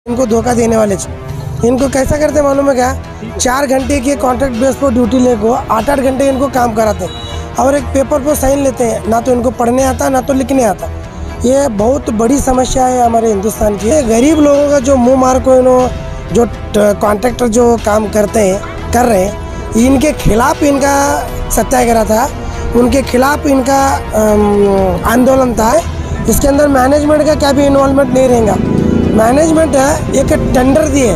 इनको धोखा देने वाले इनको कैसा करते मालूम है क्या? 4 घंटे के कॉन्ट्रैक्ट बेस पर ड्यूटी लेको 8-8 घंटे इनको काम कराते हैं और एक पेपर पर साइन लेते हैं। ना तो इनको पढ़ने आता ना तो लिखने आता। ये बहुत बड़ी समस्या है हमारे हिंदुस्तान की। गरीब लोगों का जो मुँह मार को जो कॉन्ट्रैक्टर जो काम कर रहे हैं, इनके खिलाफ इनका सत्याग्रह था, उनके खिलाफ इनका आंदोलन था। इसके अंदर मैनेजमेंट का क्या भी इन्वॉल्वमेंट नहीं रहेगा। मैनेजमेंट है एक टेंडर दिए,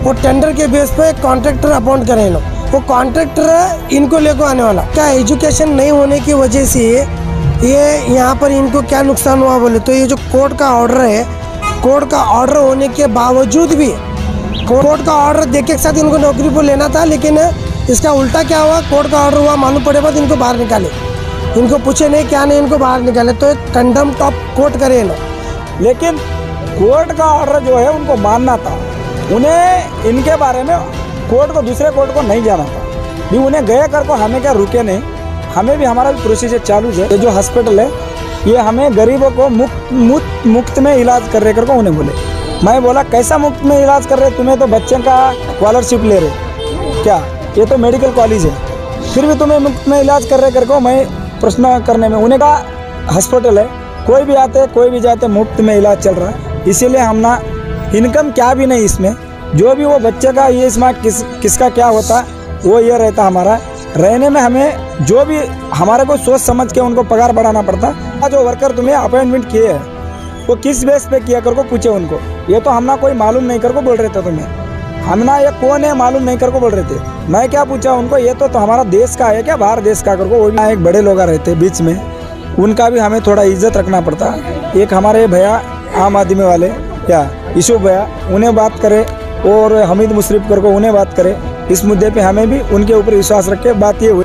वो टेंडर के बेस पे कॉन्ट्रैक्टर अपॉइंट करें लोग, वो कॉन्ट्रैक्टर इनको लेकर आने वाला। क्या एजुकेशन नहीं होने की वजह से ये यहाँ पर इनको क्या नुकसान हुआ बोले तो ये जो कोर्ट का ऑर्डर है, कोर्ट का ऑर्डर होने के बावजूद भी कोर्ट का ऑर्डर देके के साथ इनको नौकरी पर लेना था, लेकिन इसका उल्टा क्या हुआ, कोर्ट का ऑर्डर हुआ, मालूम पड़े बाद इनको बाहर निकाले। इनको पूछे नहीं क्या नहीं, इनको बाहर निकाले। तो एक कंडम टॉप कोर्ट करे ना, लेकिन कोर्ट का ऑर्डर जो है उनको मानना था। उन्हें इनके बारे में कोर्ट को दूसरे कोर्ट को नहीं जाना था भी उन्हें गए कर को हमें क्या रुके नहीं। हमें भी हमारा भी प्रोसीजर चालू है। ये जो हॉस्पिटल है ये हमें गरीबों को मुफ्त में इलाज कर रहे कर को उन्हें बोले। मैं बोला कैसा मुफ्त में इलाज कर रहे, तुम्हें तो बच्चों का स्कॉलरशिप ले रहे क्या, ये तो मेडिकल कॉलेज है, फिर भी तुम्हें मुफ्त में इलाज कर रहे कर को मैं प्रश्न करने में उन्हें कहा हॉस्पिटल है, कोई भी आते कोई भी जाते मुफ्त में इलाज चल रहा है। इसीलिए हम ना इनकम क्या भी नहीं इसमें, जो भी वो बच्चे का ये इसमें किसका क्या होता वो ये रहता हमारा रहने में। हमें जो भी हमारे को सोच समझ के उनको पगार बढ़ाना पड़ता। जो वर्कर तुम्हें अपॉइंटमेंट किए है वो किस बेस पे किया कर को पूछे उनको। ये तो हम ना कोई मालूम नहीं कर को बोल रहे थे तुम्हें, हम ना ये कौन है मालूम नहीं कर को बोल रहे थे। मैं क्या पूछा उनको, ये तो हमारा देश का है क्या बाहर देश का कर को। वो भी एक बड़े लोग रहते बीच में, उनका भी हमें थोड़ा इज्जत रखना पड़ता। एक हमारे भैया आम आदमी वाले या यूसुफ भैया उन्हें बात करे और हमीद मुशर्रफ कर को उन्हें बात करे। इस मुद्दे पे हमें भी उनके ऊपर विश्वास रख के बात ये हुई।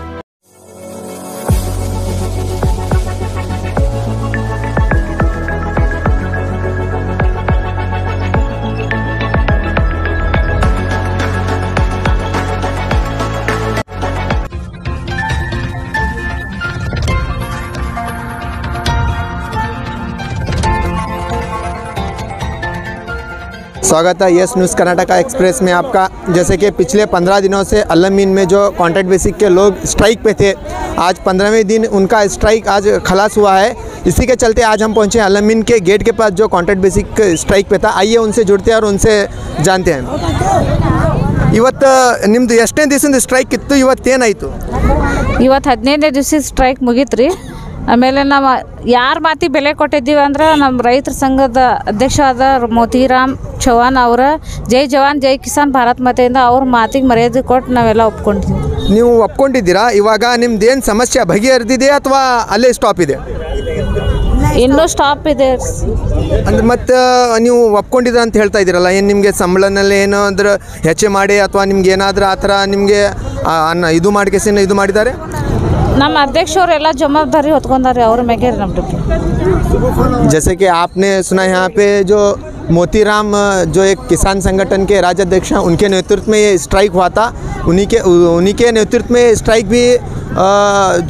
स्वागत है यस न्यूज़ कर्नाटका एक्सप्रेस में आपका। जैसे कि पिछले 15 दिनों से अल-अमीन में जो कॉन्ट्रैक्ट बेसिक के लोग स्ट्राइक पे थे, आज 15वें दिन उनका स्ट्राइक आज खलास हुआ है। इसी के चलते आज हम पहुंचे अल-अमीन के गेट के पास जो कॉन्ट्रैक्ट बेसिक स्ट्राइक पे था। आइए उनसे जुड़ते हैं और उनसे जानते हैं। ಇವತ್ತು ನಿಮ್ಮದು ಎಷ್ಟನೇ ದಿವಸದ ಸ್ಟ್ರೈಕ್ ಇತ್ತು? ಇವತ್ತು ಏನಾಯಿತು? ಇವತ್ತು 15ನೇ ದಿವಸ ಸ್ಟ್ರೈಕ್ ಮುಗೀತ್ರಿ। ಆಮೇಲೆ ನಾವು ಯಾರ ಮಾತಿ ಬೆಲೆ ಕೊಟ್ಟಿದ್ದೀವಿ ಅಂದ್ರೆ ನಮ್ಮ ರೈತರ ಸಂಘದ ಅಧ್ಯಕ್ಷರಾದ ಮೋತಿರಾಮ್ ಚೌಹಾಣ್ ಅವರ ಜೈ ಜವಾನ್ ಜೈ ಕಿಸಾನ್ ಭಾರತ್ ಮಾತೆಯಿಂದ ಅವ್ರ ಮಾತಿಗೆ ಮರ್ಯಾದೆ ಕೊಟ್ಟು ನಾವೆಲ್ಲ ಒಪ್ಕೊಂಡಿದ್ದೀವಿ। ನೀವು ಒಪ್ಕೊಂಡಿದ್ದೀರಾ? ಇವಾಗ ನಿಮ್ದೇನು ಸಮಸ್ಯೆ ಬಗೆಹರಿದಿದೆ ಅಥವಾ ಅಲ್ಲೇ ಸ್ಟಾಪ್ ಇದೆ? ಇನ್ನೂ ಸ್ಟಾಪ್ ಇದೆ ಅಂದ್ರೆ ಮತ್ತೆ ನೀವು ಒಪ್ಕೊಂಡಿದ್ದೀರ ಅಂತ ಹೇಳ್ತಾ ಇದ್ದೀರಲ್ಲ, ಏನು ನಿಮಗೆ ಸಂಬಳನಲ್ಲಿ ಏನಾದರೂ ಹೆಚ್ಚು ಮಾಡಿ ಅಥವಾ ನಿಮ್ಗೆ ಏನಾದರೂ ಆ ಥರ ನಿಮಗೆ ಇದು ಮಾಡಿಕೆಸಿನ ಇದು ಮಾಡಿದ್ದಾರೆ? ನಮ್ಮ ಅಧ್ಯಕ್ಷರೆಲ್ಲ ಜವಾಬ್ದಾರಿ ಹೊತ್ಕೊಂಡಾರೆ ಅವ್ರ ಮೇಲೆ ನಮ್ಮದು। जैसे कि आपने सुना यहाँ पे जो मोतीराम जो एक किसान संगठन के राज्याध्यक्ष हैं, उनके नेतृत्व में ये स्ट्राइक हुआ था। उन्हीं के नेतृत्व में स्ट्राइक भी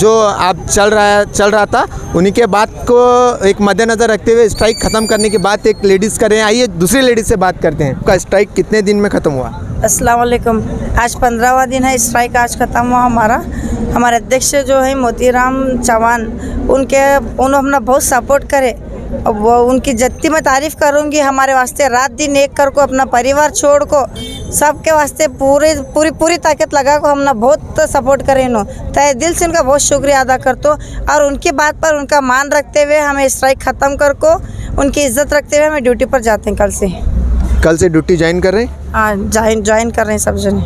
जो आप चल रहा था। उन्हीं के बात को एक मद्देनज़र रखते हुए स्ट्राइक ख़त्म करने की बात एक लेडीज़ कर रहे हैं। आइए दूसरी लेडीज़ से बात करते हैं। आपका स्ट्राइक कितने दिन में ख़त्म हुआ? अस्सलाम वालेकुम। आज 15वां दिन है, स्ट्राइक आज ख़त्म हुआ हमारा। हमारे अध्यक्ष जो है मोतीराम चौहान, उन्होंने अपना बहुत सपोर्ट करे। वो उनकी जितनी मैं तारीफ़ करूँगी, हमारे वास्ते रात दिन एक कर को अपना परिवार छोड़ को सबके वास्ते पूरी ताकत लगा को हमने बहुत सपोर्ट करे। नो तय दिल से उनका बहुत शुक्रिया अदा करते और उनकी बात पर उनका मान रखते हुए हमें स्ट्राइक ख़त्म कर को उनकी इज्जत रखते हुए हमें ड्यूटी पर जाते हैं। कल से ड्यूटी ज्वाइन कर रहे हैं? हाँ, ज्वाइन कर रहे हैं सब जने।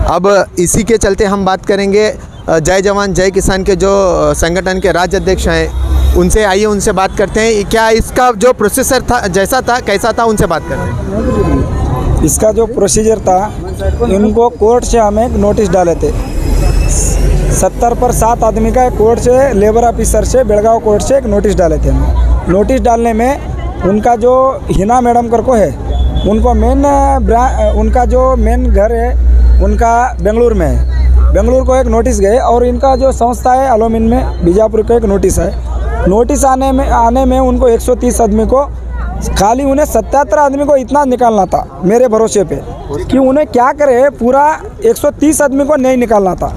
अब इसी के चलते हम बात करेंगे जय जवान जय किसान के जो संगठन के राज्य अध्यक्ष हैं उनसे। आइए उनसे बात करते हैं। क्या इसका जो प्रोसेसर था जैसा था कैसा था, उनसे बात करते हैं। इसका जो प्रोसीजर था, इनको कोर्ट से हमें नोटिस डाले थे। 70 पर 7 आदमी का कोर्ट से लेबर ऑफिसर से बेलगांव कोर्ट से एक नोटिस डाले थे। नोटिस डालने में उनका जो हिना मैडम कर को है, उनको उनका जो मेन घर है उनका बेंगलुरु में है। बेंगलुरु को एक नोटिस गए और इनका जो संस्था है अल-अमीन में बीजापुर को एक नोटिस है। नोटिस आने में उनको 130 आदमी को खाली उन्हें 77 आदमी को इतना निकालना था मेरे भरोसे पे कि उन्हें क्या करे, पूरा 130 आदमी को नहीं निकालना था,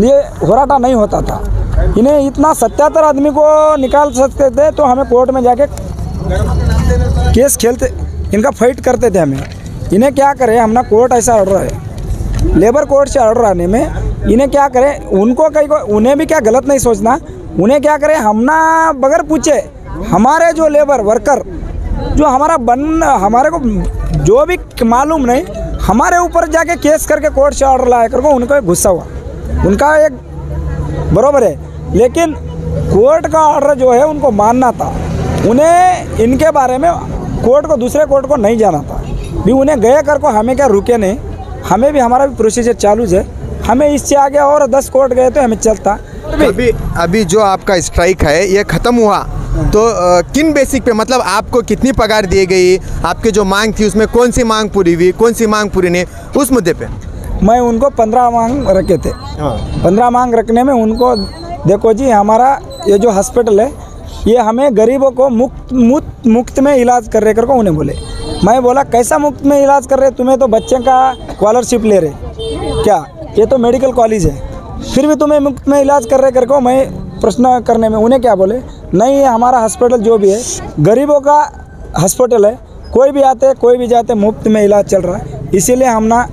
ये होराटा नहीं होता था। इन्हें इतना 77 आदमी को निकाल सकते थे तो हमें कोर्ट में जाके केस खेलते, इनका फाइट करते थे हमें। इन्हें क्या करे, हमने कोर्ट ऐसा ऑर्डर है, लेबर कोर्ट से ऑर्डर आने में इन्हें क्या करें, उनको कहीं को उन्हें भी क्या गलत नहीं सोचना, उन्हें क्या करें, हमना बगैर पूछे हमारे जो लेबर वर्कर जो हमारे को जो भी मालूम नहीं, हमारे ऊपर जाके केस करके कोर्ट से ऑर्डर लाया करके उनको एक गुस्सा हुआ, उनका एक बरोबर है। लेकिन कोर्ट का ऑर्डर जो है उनको मानना था, उन्हें इनके बारे में कोर्ट को दूसरे कोर्ट को नहीं जाना था भी, उन्हें गए कर को हमें क्या रुके नहीं, हमें भी हमारा भी प्रोसीजर चालू है, हमें इससे आगे और 10 कोर्ट गए तो हमें चलता। अभी जो आपका स्ट्राइक है ये ख़त्म हुआ तो किन बेसिक पे, मतलब आपको कितनी पगार दी गई, आपकी जो मांग थी उसमें कौन सी मांग पूरी हुई, कौन सी मांग पूरी नहीं, उस मुद्दे पे? मैं उनको 15 मांग रखे थे। 15 मांग रखने में उनको देखो जी, हमारा ये जो हॉस्पिटल है ये हमें गरीबों को मुफ्त में इलाज कर रहे करके उन्हें बोले। मैं बोला कैसा मुफ्त में इलाज कर रहे, तुम्हें तो बच्चे का स्कॉलरशिप ले रहे क्या, ये तो मेडिकल कॉलेज है, फिर भी तुम्हें मुफ्त में इलाज कर रहे करके मैं प्रश्न करने में उन्हें क्या बोले, नहीं हमारा हॉस्पिटल जो भी है गरीबों का हॉस्पिटल है, कोई भी आते कोई भी जाते मुफ्त में इलाज चल रहा है, इसीलिए हम ना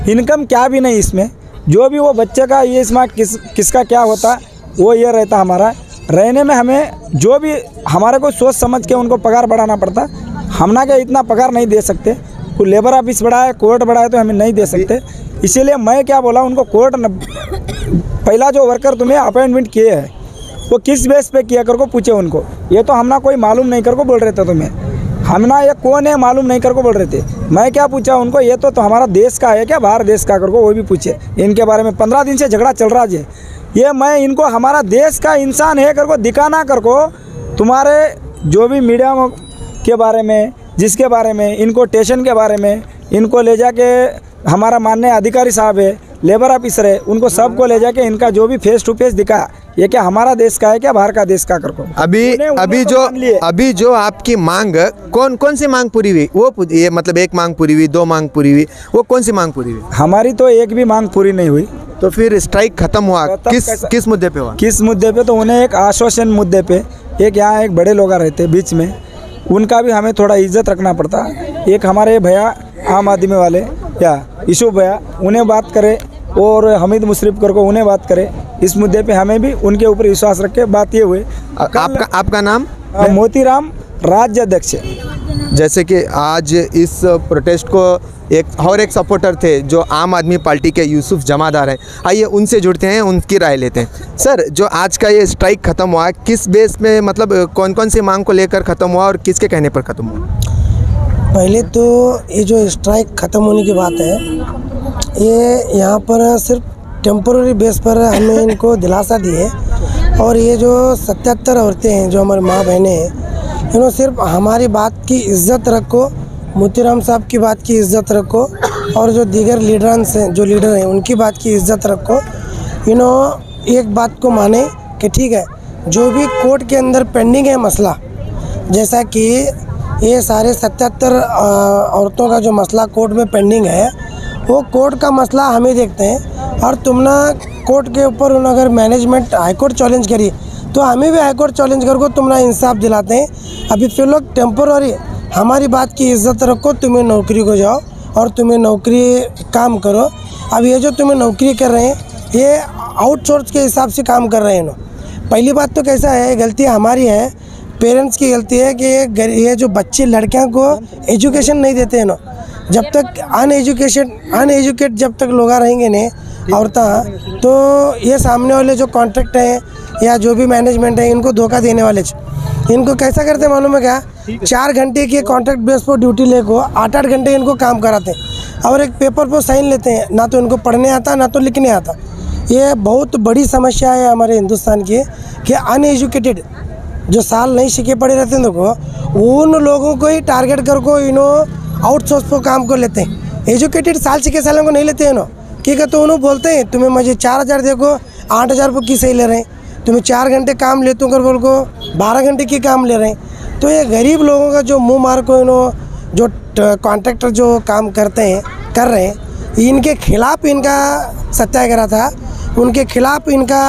इनकम क्या भी नहीं इसमें, जो भी वो बच्चे का ये इसमें किसका क्या होता वो ये रहता, हमारा रहने में हमें जो भी हमारे को सोच समझ के उनको पगार बढ़ाना पड़ता, हम ना क्या इतना पगार नहीं दे सकते, कोई लेबर ऑफिस बढ़ाए कोर्ट बढ़ाए तो हमें नहीं दे सकते। इसीलिए मैं क्या बोला उनको, कोर्ट पहला जो वर्कर तुम्हें अपॉइंटमेंट किए है वो किस बेस पे किया कर को पूछे उनको, ये तो हमना कोई मालूम नहीं कर को बोल रहे थे तुम्हें, हमना ये कौन है मालूम नहीं कर को बोल रहे थे। मैं क्या पूछा उनको, ये तो हमारा देश का है क्या बाहर देश का कर को, वो भी पूछे इनके बारे में। 15 दिन से झगड़ा चल रहा है ये, मैं इनको हमारा देश का इंसान है कर को दिखाना कर को, तुम्हारे जो भी मीडिया के बारे में, जिसके बारे में, इनको स्टेशन के बारे में, इनको ले जाके हमारा माननीय अधिकारी साहब है, लेबर ऑफिसर है, उनको सबको ले जाके इनका जो भी फेस टू फेस दिखा, ये क्या हमारा देश का है क्या बाहर का देश का कर को। अभी जो आपकी मांग, कौन सी मांग पूरी हुई, वो ये मतलब एक मांग पूरी हुई, 2 मांग पूरी हुई, वो कौन सी मांग पूरी हुई? हमारी तो एक भी मांग पूरी नहीं हुई। तो फिर स्ट्राइक खत्म हुआ किस मुद्दे पे हुआ? किस मुद्दे पे, तो उन्हें एक आश्वासन मुद्दे पे, एक यहाँ एक बड़े लोग रहते बीच में, उनका भी हमें थोड़ा इज्जत रखना पड़ता। एक हमारे भैया आम आदमी वाले या यूसुफ भैया, उन्हें बात करे, और हमीद मुशर्रफ कर को उन्हें बात करे, इस मुद्दे पे हमें भी उनके ऊपर विश्वास रख के बात ये हुई। आपका नाम? मोतीराम, राज्य अध्यक्ष। जैसे कि आज इस प्रोटेस्ट को एक सपोर्टर थे जो आम आदमी पार्टी के यूसुफ जमादार हैं, आइए उनसे जुड़ते हैं, उनकी राय लेते हैं। सर, जो आज का ये स्ट्राइक ख़त्म हुआ, किस बेस में, मतलब कौन सी मांग को लेकर ख़त्म हुआ और किसके कहने पर ख़त्म हुआ? पहले तो ये जो स्ट्राइक ख़त्म होने की बात है, ये यहाँ पर सिर्फ टेम्पोररी बेस पर हमें इनको दिलासा दी है, और ये जो 77 औरतें हैं जो हमारी माँ बहनें हैं, इन्होंने सिर्फ हमारी बात की इज्जत रखो, मोतीराम साहब की बात की इज्जत रखो, और जो दीगर लीडर्स हैं, जो लीडर हैं उनकी बात की इज्जत रखो। इन्होंने एक बात को माने कि ठीक है, जो भी कोर्ट के अंदर पेंडिंग है मसला, जैसा कि ये सारे 77 औरतों का जो मसला कोर्ट में पेंडिंग है, वो कोर्ट का मसला हमें देखते हैं, और तुम ना कोर्ट के ऊपर अगर मैनेजमेंट हाईकोर्ट चैलेंज करी तो हमें भी हाईकोर्ट चैलेंज करके तुम ना इंसाफ दिलाते हैं। अभी फिर लोग टेम्पोररी हमारी बात की इज्जत रखो, तुम्हें नौकरी को जाओ और तुम्हें नौकरी काम करो। अब ये जो तुम्हें नौकरी कर रहे हैं ये आउटसोर्स के हिसाब से काम कर रहे हैं ना। पहली बात तो कैसा है, गलती हमारी है, पेरेंट्स की गलती है कि ये जो बच्चे लड़कियों को एजुकेशन नहीं देते हैं ना। जब तक अनएजुकेट जब तक लोग रहेंगे ने औरतें, तो ये सामने वाले जो कॉन्ट्रैक्ट हैं या जो भी मैनेजमेंट है इनको धोखा देने वाले। इनको कैसा करते मालूम है क्या, 4 घंटे की कॉन्ट्रैक्ट बेस पर ड्यूटी लेको 8-8 घंटे इनको काम कराते हैं, और एक पेपर पर साइन लेते हैं, ना तो इनको पढ़ने आता ना तो लिखने आता। ये बहुत बड़ी समस्या है हमारे हिंदुस्तान की कि अनएजुकेटेड जो साल नहीं सीखे पड़े रहते हैं देखो, उन लोगों को ही टारगेट कर को इन्हों आउटसोर्स पर काम को लेते हैं। एजुकेटेड साल सीखे सालों को नहीं लेते हैं ना, ठीक है, तो उन्होंने बोलते हैं तुम्हें मुझे 4000 देखो 8000 रुपये की सही ले रहे हैं, तुम्हें 4 घंटे काम लेते हो कर बोल को 12 घंटे की काम ले रहे हैं। तो ये गरीब लोगों का जो मुँह मार को जो कॉन्ट्रैक्टर जो काम कर रहे हैं, इनके खिलाफ इनका सत्याग्रह था, उनके खिलाफ इनका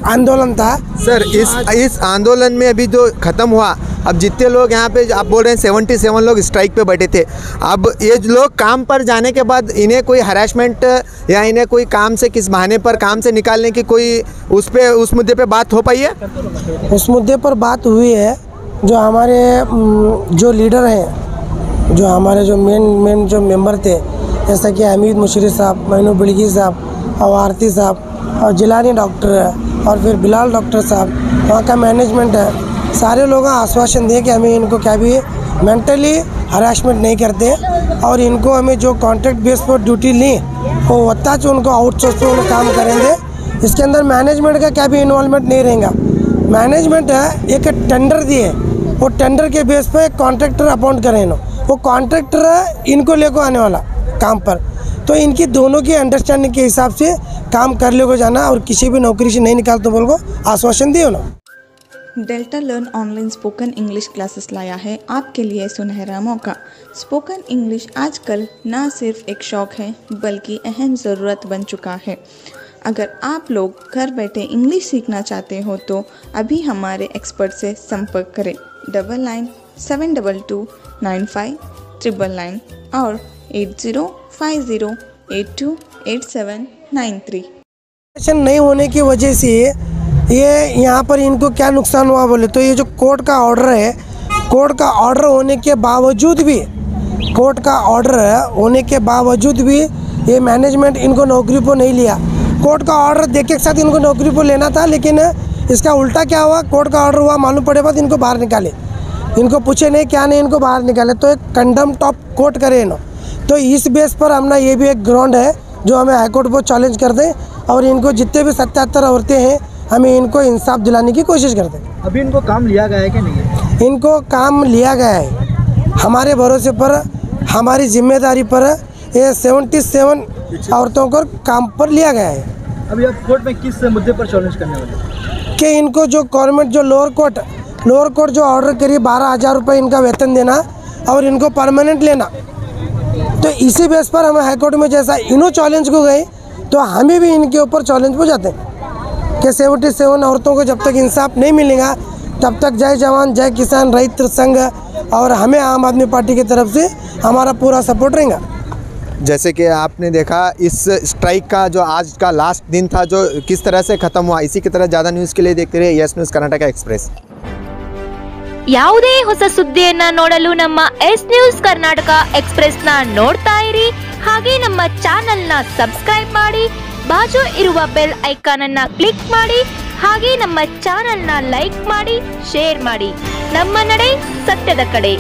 आंदोलन था। सर इस आंदोलन में अभी जो ख़त्म हुआ, अब जितने लोग यहाँ पे आप बोल रहे हैं 77 लोग स्ट्राइक पे बैठे थे, अब ये लोग काम पर जाने के बाद इन्हें कोई हरासमेंट या इन्हें कोई काम से किस बहाने पर काम से निकालने की कोई उस मुद्दे पे बात हो पाई है? उस मुद्दे पर बात हुई है। जो हमारे जो लीडर हैं, जो हमारे जो मेन जो मेंबर थे, जैसा कि हमीद मुशर्रफ साहब, मैनू बिलगी साहब और आरती साहब और जिलानी डॉक्टर और फिर बिलाल डॉक्टर साहब, वहाँ का मैनेजमेंट है, सारे लोग आश्वासन दिए कि हमें इनको क्या भी मेंटली हरासमेंट नहीं करते और इनको हमें जो कॉन्ट्रैक्ट बेस पर ड्यूटी ली वो वत्ता जो उनको आउटसोर्स पे उनको काम करेंगे। इसके अंदर मैनेजमेंट का क्या भी इन्वॉल्वमेंट नहीं रहेगा। मैनेजमेंट है एक टेंडर दिए, वो टेंडर के बेस पर एक कॉन्ट्रैक्टर अपॉइंट करें, वो कॉन्ट्रैक्टर इनको लेको आने वाला काम पर, तो इनकी दोनों की अंडरस्टैंडिंग के हिसाब से काम कर ले को जाना और किसी भी नौकरी से नहीं निकाल तो बोल को आश्वासन दिए ना। Delta learn online spoken English classes लाया है आपके लिए सुनहरा मौका। स्पोकन इंग्लिश आजकल ना सिर्फ एक शौक़ है बल्कि अहम ज़रूरत बन चुका है। अगर आप लोग घर बैठे इंग्लिश सीखना चाहते हो तो अभी हमारे एक्सपर्ट से संपर्क करें 9972295999 और 8050828793। नहीं होने की वजह से ये यहाँ पर इनको क्या नुकसान हुआ बोले तो ये जो कोर्ट का ऑर्डर है, कोर्ट का ऑर्डर होने के बावजूद भी ये मैनेजमेंट इनको नौकरी पर नहीं लिया। कोर्ट का ऑर्डर देखे के साथ इनको नौकरी पर लेना था, लेकिन इसका उल्टा क्या हुआ, कोर्ट का ऑर्डर हुआ, मालूम पड़े बाद इनको बाहर निकाले, इनको पूछे नहीं क्या नहीं, इनको बाहर निकाले, तो एक कंडम्प्ट ऑफ कोर्ट करे इन्हों। तो इस बेस पर हमने ये भी एक ग्राउंड है जो हमें हाईकोर्ट पर चैलेंज कर दें और इनको जितने भी 77 औरतें हैं हमें इनको इंसाफ दिलाने की कोशिश करते हैं। अभी इनको काम लिया गया है कि नहीं है? इनको काम लिया गया है, हमारे भरोसे पर, हमारी जिम्मेदारी पर ये 77 औरतों को काम पर लिया गया है। अभी आप कोर्ट में किस मुद्दे पर चैलेंज करने वाले हैं? कि इनको जो गवर्नमेंट जो लोअर कोर्ट जो ऑर्डर करी 12,000 रुपये इनका वेतन देना और इनको परमानेंट लेना, तो इसी बेस पर हम हाईकोर्ट में जैसा इन्हों चैलेंज को गए तो हमें भी इनके ऊपर चैलेंज हो जाते हैं कि 77 औरतों को जब तक इंसाफ नहीं मिलेगा तब तक जय जवान जय किसान रैत संघ और हमें आम आदमी पार्टी की तरफ से हमारा पूरा सपोर्ट रहेगा। जैसे कि आपने देखा इस स्ट्राइक का जो आज का लास्ट दिन था जो किस तरह से ख़त्म हुआ, इसी की तरह ज़्यादा न्यूज़ के लिए देखते रहिए यस न्यूज़ कर्नाटक एक्सप्रेस। ಯಾವುದೇ ಹೊಸ ಸುದ್ದಿಯನ್ನ ನೋಡಲು ನಮ್ಮ ಎಸ್ ನ್ಯೂಸ್ ಕರ್ನಾಟಕ ಎಕ್ಸ್‌ಪ್ರೆಸ್ ನ ನೋಡ್ತಾ ಇರಿ, ಹಾಗೆ ನಮ್ಮ ಚಾನೆಲ್ ನ ಸಬ್ಸ್ಕ್ರೈಬ್ ಮಾಡಿ, ಬಾಜು ಇರುವ ಬೆಲ್ ಐಕಾನ್ ಅನ್ನ ಕ್ಲಿಕ್ ಮಾಡಿ, ಹಾಗೆ ನಮ್ಮ ಚಾನೆಲ್ ನ ಲೈಕ್ ಮಾಡಿ, ಶೇರ್ ಮಾಡಿ. ನಮ್ಮ ನಡೆ ಸತ್ಯದ ಕಡೆ.